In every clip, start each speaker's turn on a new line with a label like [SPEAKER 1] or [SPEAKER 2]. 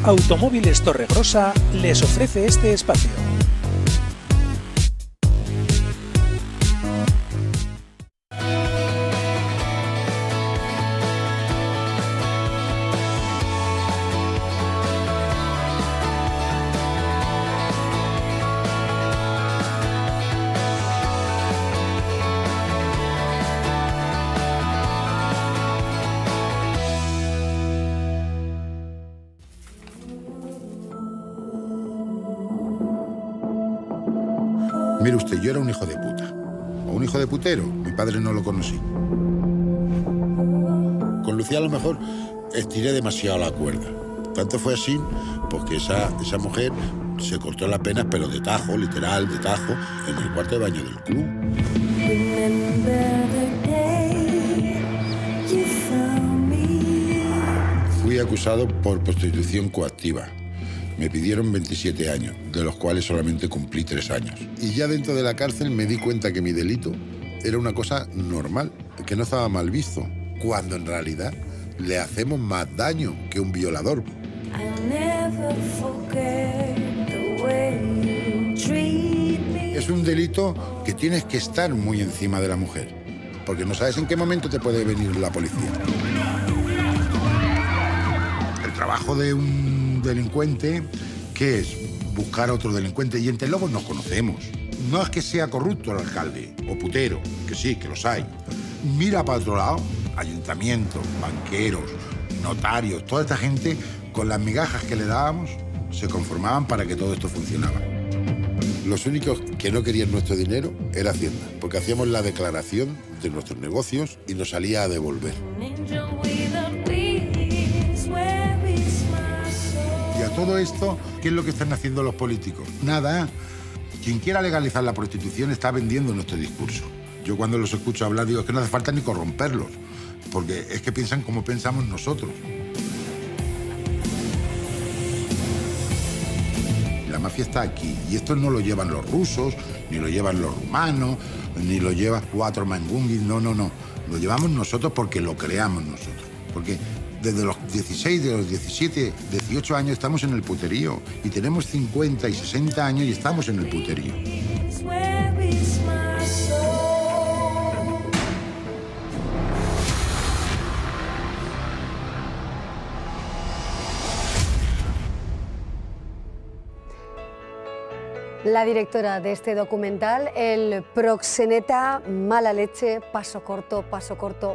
[SPEAKER 1] Automóviles Torregrosa les ofrece este espacio.
[SPEAKER 2] Mire usted, yo era un hijo de puta. O un hijo de putero. Mi padre no lo conocí. Con Lucía a lo mejor estiré demasiado la cuerda. Tanto fue así, porque esa mujer se cortó las penas, pero de tajo, literal, de tajo, en el cuarto de baño del club. Fui acusado por prostitución coactiva. Me pidieron 27 años, de los cuales solamente cumplí 3 años. Y ya dentro de la cárcel me di cuenta que mi delito era una cosa normal, que no estaba mal visto, cuando en realidad le hacemos más daño que un violador. Es un delito que tienes que estar muy encima de la mujer, porque no sabes en qué momento te puede venir la policía. El trabajo de un delincuente, ¿qué es? Buscar a otro delincuente. Y entre lobos nos conocemos. No es que sea corrupto el alcalde o putero, que sí, que los hay. Mira para otro lado, ayuntamientos, banqueros, notarios, toda esta gente, con las migajas que le dábamos, se conformaban para que todo esto funcionaba. Los únicos que no querían nuestro dinero era Hacienda, porque hacíamos la declaración de nuestros negocios y nos salía a devolver. Y a todo esto, ¿qué es lo que están haciendo los políticos? Nada. Quien quiera legalizar la prostitución está vendiendo nuestro discurso. Yo cuando los escucho hablar digo, es que no hace falta ni corromperlos, porque es que piensan como pensamos nosotros. La mafia está aquí, y esto no lo llevan los rusos, ni lo llevan los rumanos, ni lo llevan 4 mangunguis, no. Lo llevamos nosotros porque lo creamos nosotros. Porque desde los 16, de los 17, 18 años estamos en el puterío. Y tenemos 50 y 60 años y estamos en el puterío.
[SPEAKER 3] La directora de este documental, el proxeneta Mala Leche, paso corto,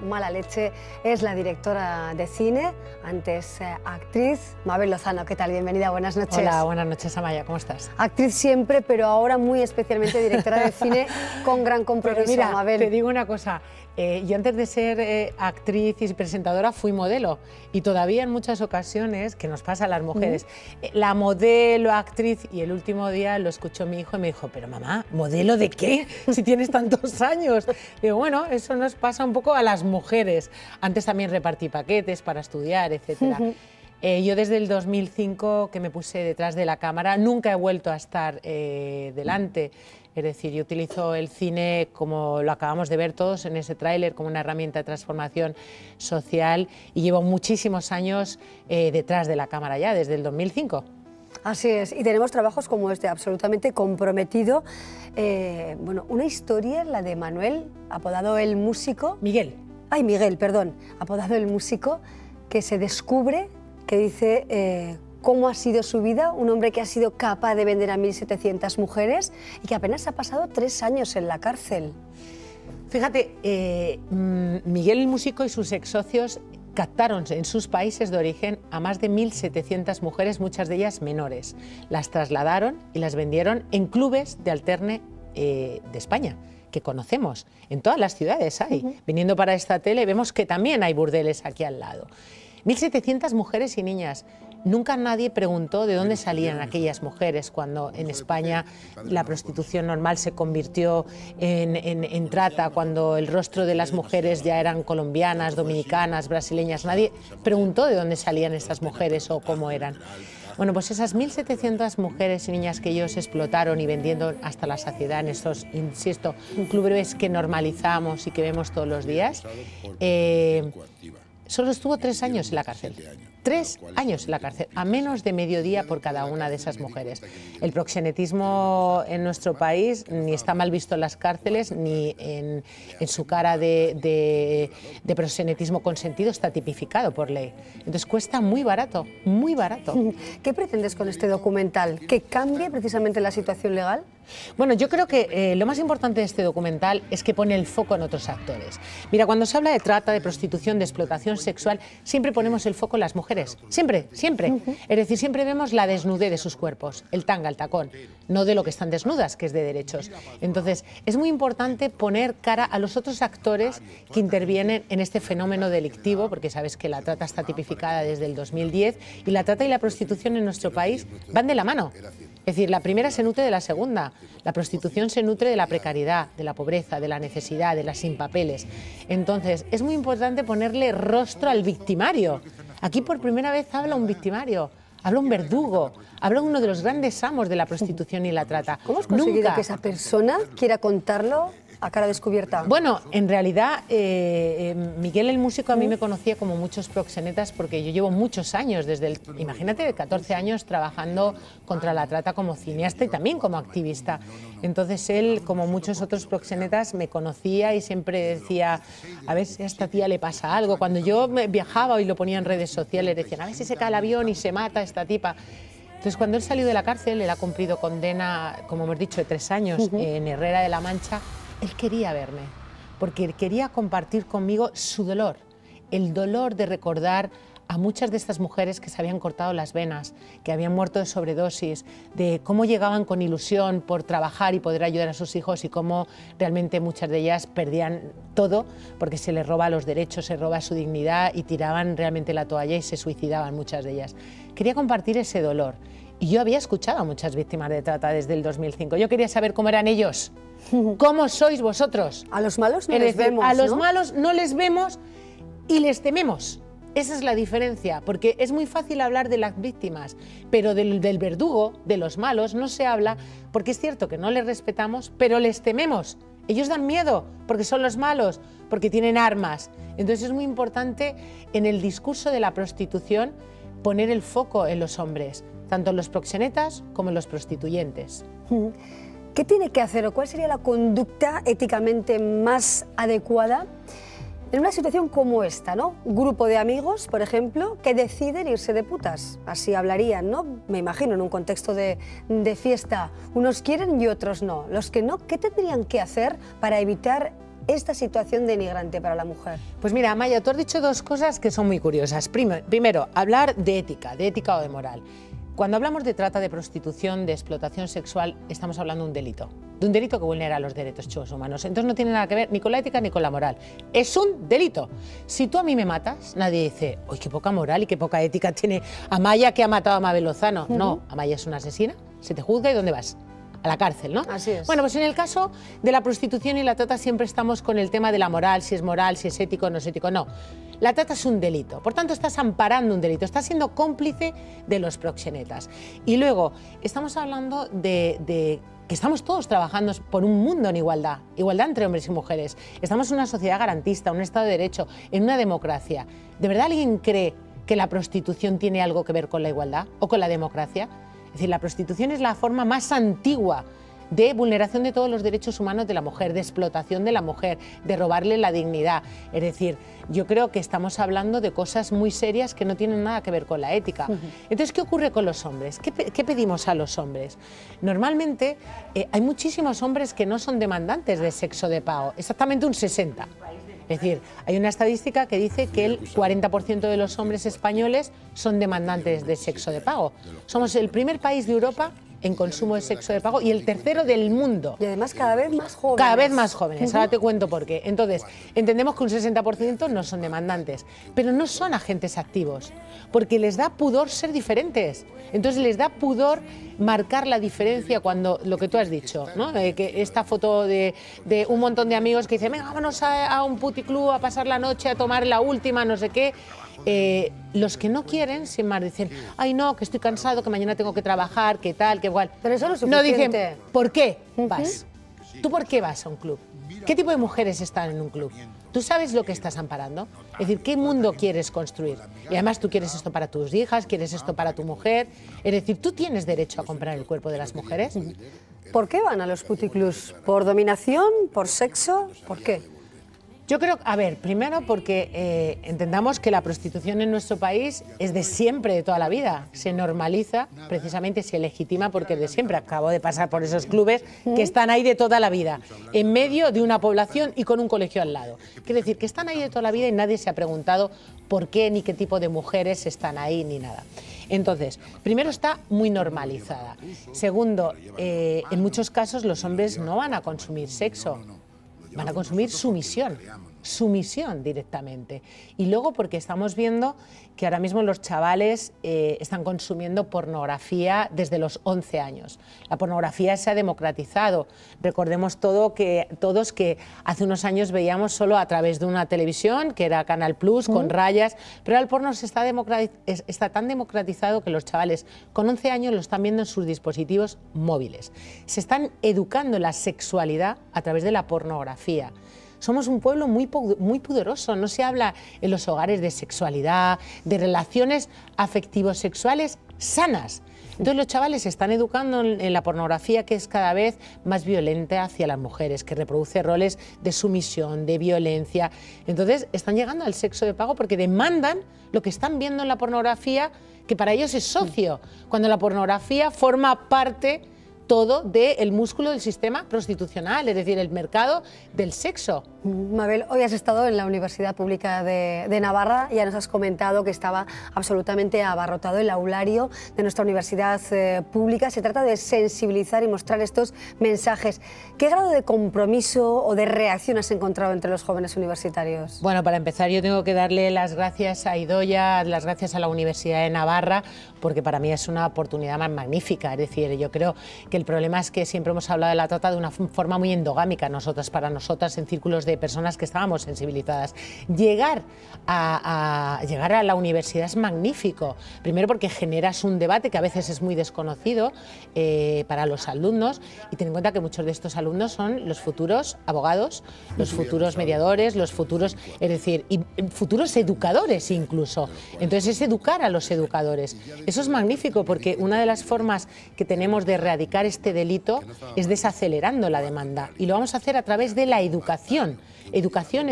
[SPEAKER 3] mala leche, es la directora de cine, antes actriz, Mabel Lozano. ¿Qué tal? Bienvenida, buenas noches.
[SPEAKER 4] Hola, buenas noches, Amaya, ¿cómo estás?
[SPEAKER 3] Actriz siempre, pero ahora muy especialmente directora de cine con gran compromiso,
[SPEAKER 4] pero mira,
[SPEAKER 3] Mabel.
[SPEAKER 4] Te digo una cosa, yo antes de ser actriz y presentadora fui modelo y todavía en muchas ocasiones, que nos pasa a las mujeres, la modelo, actriz, y el último día lo escuchó mi hijo y me dijo, pero mamá, ¿modelo de qué? Si tienes tantos años. Digo, bueno, eso nos pasa un poco a las mujeres. Antes también repartí paquetes para estudiar, etcétera. Yo desde el 2005 que me puse detrás de la cámara, nunca he vuelto a estar delante. Es decir, yo utilizo el cine, como lo acabamos de ver todos en ese tráiler, como una herramienta de transformación social, y llevo muchísimos años detrás de la cámara ya, desde el 2005.
[SPEAKER 3] Así es, y tenemos trabajos como este, absolutamente comprometido. Bueno, una historia, la de Manuel, apodado el músico.
[SPEAKER 4] Miguel.
[SPEAKER 3] Ay, Miguel, perdón, apodado el músico, que se descubre, que dice cómo ha sido su vida, un hombre que ha sido capaz de vender a 1.700 mujeres y que apenas ha pasado 3 años en la cárcel.
[SPEAKER 4] Fíjate, Miguel el músico y sus ex socios captaron en sus países de origen a más de 1.700 mujeres, muchas de ellas menores. Las trasladaron y las vendieron en clubes de alterne de España, que conocemos. En todas las ciudades hay. Viniendo para esta tele vemos que también hay burdeles aquí al lado. 1.700 mujeres y niñas. Nunca nadie preguntó de dónde salían aquellas mujeres cuando en España la prostitución normal se convirtió en trata, cuando el rostro de las mujeres ya eran colombianas, dominicanas, brasileñas. Nadie preguntó de dónde salían esas mujeres o cómo eran. Bueno, pues esas 1.700 mujeres y niñas que ellos explotaron y vendiendo hasta la saciedad en estos, insisto, clubes que normalizamos y que vemos todos los días, solo estuvo 3 años en la cárcel. 3 años en la cárcel, a menos de mediodía por cada una de esas mujeres. El proxenetismo en nuestro país ni está mal visto en las cárceles, ni en su cara de proxenetismo consentido está tipificado por ley. Entonces cuesta muy barato, muy barato.
[SPEAKER 3] ¿Qué pretendes con este documental? ¿Que cambie precisamente la situación legal?
[SPEAKER 4] Bueno, yo creo que lo más importante de este documental es que pone el foco en otros actores. Mira, cuando se habla de trata, de prostitución, de explotación sexual, siempre ponemos el foco en las mujeres. Siempre, siempre. Es decir, siempre vemos la desnudez de sus cuerpos, el tanga, el tacón, no de lo que están desnudas, que es de derechos. Entonces, es muy importante poner cara a los otros actores que intervienen en este fenómeno delictivo, porque sabes que la trata está tipificada desde el 2010 y la trata y la prostitución en nuestro país van de la mano. Es decir, la primera se nutre de la segunda. La prostitución se nutre de la precariedad, de la pobreza, de la necesidad, de las sin papeles. Entonces, es muy importante ponerle rostro al victimario. Aquí por primera vez habla un victimario, habla un verdugo, habla uno de los grandes amos de la prostitución y la trata.
[SPEAKER 3] ¿Cómo has conseguido que esa persona quiera contarlo a cara descubierta?
[SPEAKER 4] Bueno, en realidad Miguel el músico a mí me conocía como muchos proxenetas porque yo llevo muchos años, imagínate, 14 años trabajando contra la trata como cineasta y también como activista. Entonces él, como muchos otros proxenetas, me conocía y siempre decía, a ver si a esta tía le pasa algo. Cuando yo viajaba y lo ponía en redes sociales, decían, a ver si se cae el avión y se mata esta tipa. Entonces, cuando él salió de la cárcel, él ha cumplido condena, como hemos dicho, de 3 años en Herrera de la Mancha. Él quería verme, porque quería compartir conmigo su dolor, el dolor de recordar a muchas de estas mujeres que se habían cortado las venas, que habían muerto de sobredosis, de cómo llegaban con ilusión por trabajar y poder ayudar a sus hijos y cómo realmente muchas de ellas perdían todo porque se les roba los derechos, se roba su dignidad y tiraban realmente la toalla y se suicidaban muchas de ellas. Quería compartir ese dolor y yo había escuchado a muchas víctimas de trata desde el 2005. Yo quería saber cómo eran ellos. ¿Cómo sois vosotros?
[SPEAKER 3] A los malos no les vemos,
[SPEAKER 4] a los malos no les vemos y les tememos. Esa es la diferencia, porque es muy fácil hablar de las víctimas, pero del verdugo, de los malos, no se habla, porque es cierto que no les respetamos, pero les tememos. Ellos dan miedo, porque son los malos, porque tienen armas. Entonces es muy importante en el discurso de la prostitución poner el foco en los hombres, tanto en los proxenetas como en los prostituyentes.
[SPEAKER 3] ¿Qué tiene que hacer o cuál sería la conducta éticamente más adecuada en una situación como esta, ¿no? Un grupo de amigos, por ejemplo, que deciden irse de putas. Así hablarían, ¿no? Me imagino, en un contexto de fiesta. Unos quieren y otros no. Los que no, ¿qué tendrían que hacer para evitar esta situación denigrante para la mujer?
[SPEAKER 4] Pues mira, Amaya, tú has dicho 2 cosas que son muy curiosas. Primero, hablar de ética o de moral. Cuando hablamos de trata, de prostitución, de explotación sexual, estamos hablando de un delito que vulnera los derechos humanos. Entonces no tiene nada que ver ni con la ética ni con la moral. Es un delito. Si tú a mí me matas, nadie dice, ¡uy, qué poca moral y qué poca ética tiene Amaya que ha matado a Mabel Lozano! No, Amaya es una asesina, se te juzga y ¿dónde vas? A la cárcel, ¿no?
[SPEAKER 3] Así es.
[SPEAKER 4] Bueno, pues en el caso de la prostitución y la trata siempre estamos con el tema de la moral, si es ético o no es ético. No, la trata es un delito, por tanto estás amparando un delito, estás siendo cómplice de los proxenetas. Y luego, estamos hablando de que estamos todos trabajando por un mundo en igualdad entre hombres y mujeres. Estamos en una sociedad garantista, un Estado de Derecho, en una democracia. ¿De verdad alguien cree que la prostitución tiene algo que ver con la igualdad o con la democracia? Es decir, la prostitución es la forma más antigua de vulneración de todos los derechos humanos de la mujer, de explotación de la mujer, de robarle la dignidad. Es decir, yo creo que estamos hablando de cosas muy serias que no tienen nada que ver con la ética. Entonces, ¿qué ocurre con los hombres? ¿Qué pedimos a los hombres? Normalmente hay muchísimos hombres que no son demandantes de sexo de pago, exactamente un 60%. Es decir, hay una estadística que dice que el 40% de los hombres españoles son demandantes de sexo de pago. Somos el primer país de Europa en consumo de sexo de pago y el tercero del mundo.
[SPEAKER 3] Y además cada vez más jóvenes.
[SPEAKER 4] Cada vez más jóvenes, ahora te cuento por qué. Entonces, entendemos que un 60% no son demandantes, pero no son agentes activos, porque les da pudor ser diferentes. Entonces les da pudor marcar la diferencia cuando, lo que tú has dicho, ¿no? Que esta foto de un montón de amigos que dicen, venga, vámonos a un puticlub a pasar la noche, a tomar la última, no sé qué. Los que no quieren, sin más, dicen, ay no, que estoy cansado, que mañana tengo que trabajar, que tal, que igual.
[SPEAKER 3] Pero eso no es
[SPEAKER 4] suficiente.
[SPEAKER 3] suficiente.
[SPEAKER 4] No dicen, ¿por qué vas? ¿Tú por qué vas a un club? ¿Qué tipo de mujeres están en un club? Tú sabes lo que estás amparando. Es decir, ¿qué mundo quieres construir? Y además tú quieres esto para tus hijas, quieres esto para tu mujer. Es decir, ¿tú tienes derecho a comprar el cuerpo de las mujeres?
[SPEAKER 3] ¿Por qué van a los puticlubs? ¿Por dominación? ¿Por sexo? ¿Por qué?
[SPEAKER 4] Yo creo, a ver, primero porque entendamos que la prostitución en nuestro país es de siempre, de toda la vida. Se normaliza, precisamente se legitima porque es de siempre. Acabo de pasar por esos clubes que están ahí de toda la vida, en medio de una población y con un colegio al lado. Quiere decir que están ahí de toda la vida y nadie se ha preguntado por qué ni qué tipo de mujeres están ahí ni nada. Entonces, primero está muy normalizada. Segundo, en muchos casos los hombres no van a consumir sexo. Van a consumir sumisión directamente. Y luego porque estamos viendo que ahora mismo los chavales están consumiendo pornografía desde los 11 años. La pornografía se ha democratizado. Recordemos todos que hace unos años veíamos solo a través de una televisión, que era Canal Plus, con rayas, pero el porno está tan democratizado que los chavales con 11 años lo están viendo en sus dispositivos móviles. Se están educando en la sexualidad a través de la pornografía. Somos un pueblo muy pudoroso, no se habla en los hogares de sexualidad, de relaciones afectivo-sexuales sanas. Entonces los chavales se están educando en la pornografía, que es cada vez más violenta hacia las mujeres, que reproduce roles de sumisión, de violencia. Entonces están llegando al sexo de pago porque demandan lo que están viendo en la pornografía, que para ellos es socio, cuando la pornografía forma parte todo del músculo del sistema prostitucional, es decir, el mercado del sexo.
[SPEAKER 3] Mabel, hoy has estado en la Universidad Pública de Navarra, ya nos has comentado que estaba absolutamente abarrotado el aulario de nuestra universidad pública. Se trata de sensibilizar y mostrar estos mensajes. ¿Qué grado de compromiso o de reacción has encontrado entre los jóvenes universitarios?
[SPEAKER 4] Bueno, para empezar yo tengo que darle las gracias a Idoia, las gracias a la Universidad de Navarra, porque para mí es una oportunidad más magnífica. Es decir, yo creo que el problema es que siempre hemos hablado de la trata de una forma muy endogámica, para nosotras, en círculos de personas que estábamos sensibilizadas. Llegar a la universidad es magnífico, primero porque generas un debate que a veces es muy desconocido para los alumnos, y ten en cuenta que muchos de estos alumnos son los futuros abogados, los futuros mediadores, los futuros, es decir, y futuros educadores incluso. Entonces es educar a los educadores. Eso es magnífico porque una de las formas que tenemos de erradicar este delito es desacelerando la demanda, y lo vamos a hacer a través de la educación. Educación,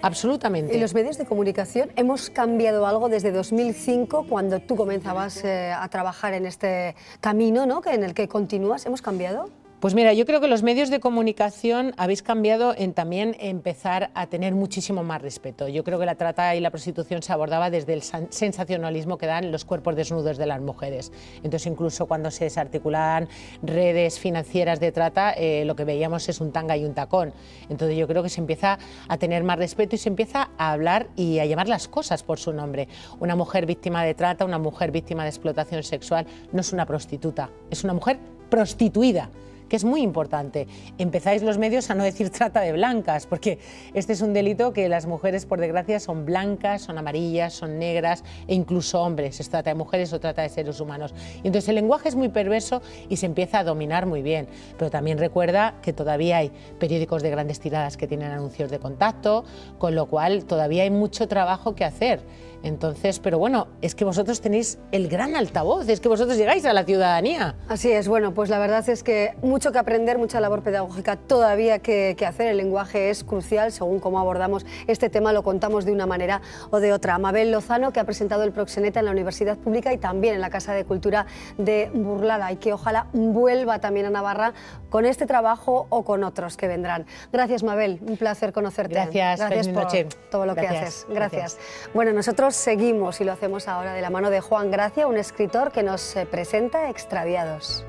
[SPEAKER 4] absolutamente.
[SPEAKER 3] ¿Y los medios de comunicación hemos cambiado algo desde 2005, cuando tú comenzabas a trabajar en este camino, ¿no?, en el que continúas? ¿Hemos cambiado?
[SPEAKER 4] Pues mira, yo creo que los medios de comunicación habéis cambiado en también empezar a tener muchísimo más respeto. Yo creo que la trata y la prostitución se abordaba desde el sensacionalismo que dan los cuerpos desnudos de las mujeres. Entonces, incluso cuando se desarticulaban redes financieras de trata, lo que veíamos es un tanga y un tacón. Entonces yo creo que se empieza a tener más respeto y se empieza a hablar y a llamar las cosas por su nombre. Una mujer víctima de trata, una mujer víctima de explotación sexual, no es una prostituta, es una mujer prostituida, que es muy importante. Empezáis los medios a no decir trata de blancas, porque este es un delito que las mujeres, por desgracia, son blancas, son amarillas, son negras, e incluso hombres. Se trata de mujeres o trata de seres humanos. Y entonces el lenguaje es muy perverso y se empieza a dominar muy bien. Pero también recuerda que todavía hay periódicos de grandes tiradas que tienen anuncios de contacto, con lo cual todavía hay mucho trabajo que hacer. Entonces, pero bueno, es que vosotros tenéis el gran altavoz, es que vosotros llegáis a la ciudadanía.
[SPEAKER 3] Así es, bueno, pues la verdad es que mucho que aprender, mucha labor pedagógica todavía que hacer. El lenguaje es crucial, según cómo abordamos este tema, lo contamos de una manera o de otra. Mabel Lozano, que ha presentado el proxeneta en la Universidad Pública y también en la Casa de Cultura de Burlada, y que ojalá vuelva también a Navarra con este trabajo o con otros que vendrán. Gracias, Mabel, un placer conocerte.
[SPEAKER 4] Gracias
[SPEAKER 3] por
[SPEAKER 4] noche.
[SPEAKER 3] todo lo que haces. Gracias. Bueno, nosotros seguimos y lo hacemos ahora de la mano de Juan Gracia, un escritor que nos presenta Extraviados.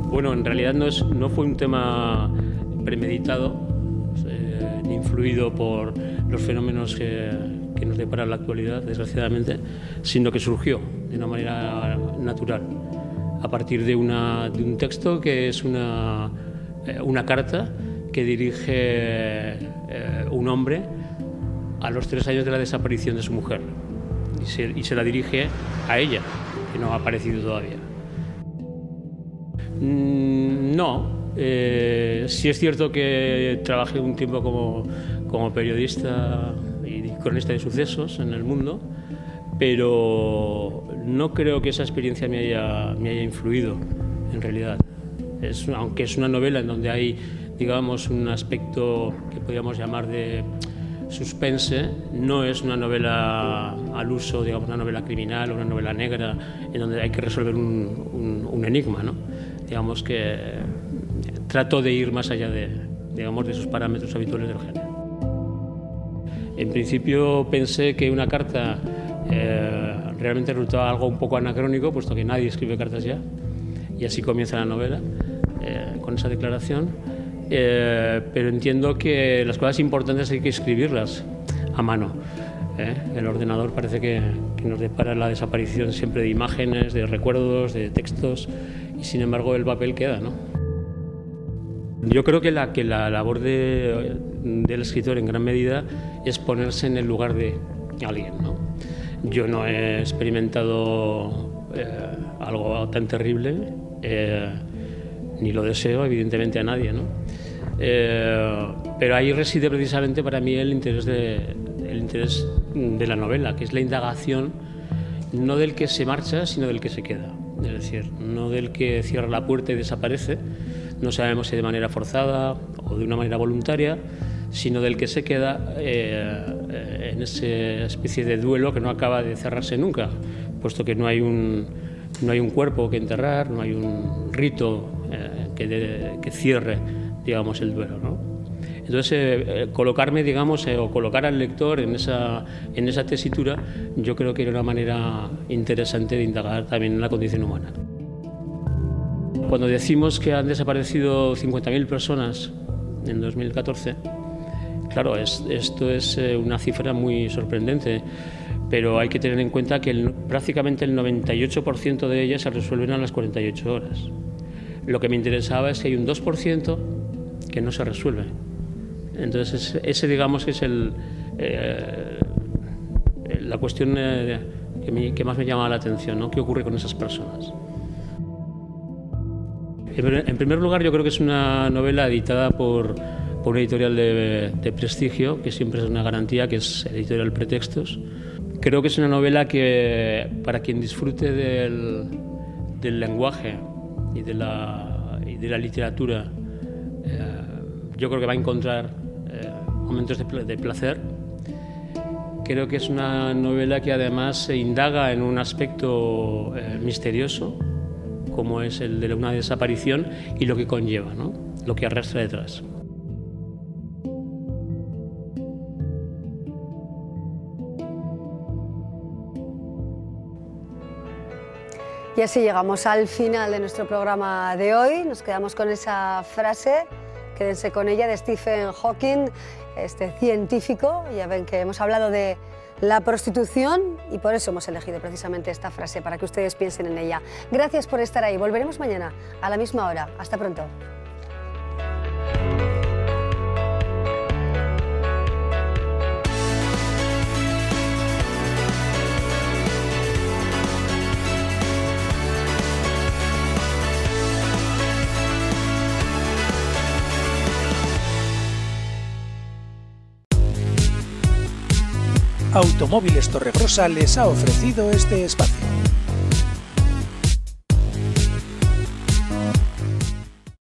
[SPEAKER 5] Bueno, en realidad no fue un tema premeditado, ni influido por los fenómenos que nos depara la actualidad, desgraciadamente, sino que surgió de una manera natural, a partir de un texto que es una carta que dirige un hombre a los 3 años de la desaparición de su mujer, y se la dirige a ella, que no ha aparecido todavía. No. Sí es cierto que trabajé un tiempo como periodista y cronista de sucesos en el mundo, pero no creo que esa experiencia me haya influido, en realidad. Aunque es una novela en donde hay, digamos, un aspecto que podríamos llamar de suspense, no es una novela al uso, digamos, una novela criminal o una novela negra en donde hay que resolver un enigma, ¿no? Digamos que trato de ir más allá de sus parámetros habituales del género. En principio pensé que una carta realmente resultaba algo un poco anacrónico, puesto que nadie escribe cartas ya, y así comienza la novela, con esa declaración. Pero entiendo que las cosas importantes hay que escribirlas a mano. El ordenador parece que nos depara la desaparición siempre de imágenes, de recuerdos, de textos, y sin embargo el papel queda, ¿no? Yo creo que la labor del escritor en gran medida es ponerse en el lugar de alguien, ¿no? Yo no he experimentado algo tan terrible, ni lo deseo evidentemente a nadie, ¿no? Pero ahí reside precisamente para mí el interés de la novela, que es la indagación no del que se marcha, sino del que se queda. Es decir, no del que cierra la puerta y desaparece, no sabemos si de manera forzada o de una manera voluntaria, sino del que se queda en esa especie de duelo que no acaba de cerrarse nunca, puesto que no hay un cuerpo que enterrar, no hay un rito que cierre, digamos, el duelo, ¿no? Entonces, colocarme, digamos, o colocar al lector en esa tesitura, yo creo que era una manera interesante de indagar también en la condición humana. Cuando decimos que han desaparecido 50.000 personas en 2014, claro, esto es una cifra muy sorprendente, pero hay que tener en cuenta que prácticamente el 98% de ellas se resuelven a las 48 horas. Lo que me interesaba es que hay un 2% que no se resuelve. Entonces, ese digamos es la cuestión que más me llama la atención, ¿no? ¿Qué ocurre con esas personas? En primer lugar, yo creo que es una novela editada por una editorial de prestigio, que siempre es una garantía, que es Editorial Pretextos. Creo que es una novela que, para quien disfrute del lenguaje y de la literatura, yo creo que va a encontrar momentos de placer. Creo que es una novela que además se indaga en un aspecto misterioso, como es el de una desaparición y lo que conlleva, ¿no? Lo que arrastra detrás.
[SPEAKER 3] Y así llegamos al final de nuestro programa de hoy. Nos quedamos con esa frase, quédense con ella, de Stephen Hawking, este científico. Ya ven que hemos hablado de la prostitución y por eso hemos elegido precisamente esta frase, para que ustedes piensen en ella. Gracias por estar ahí. Volveremos mañana a la misma hora. Hasta pronto.
[SPEAKER 1] Automóviles Torregrosa les ha ofrecido este espacio.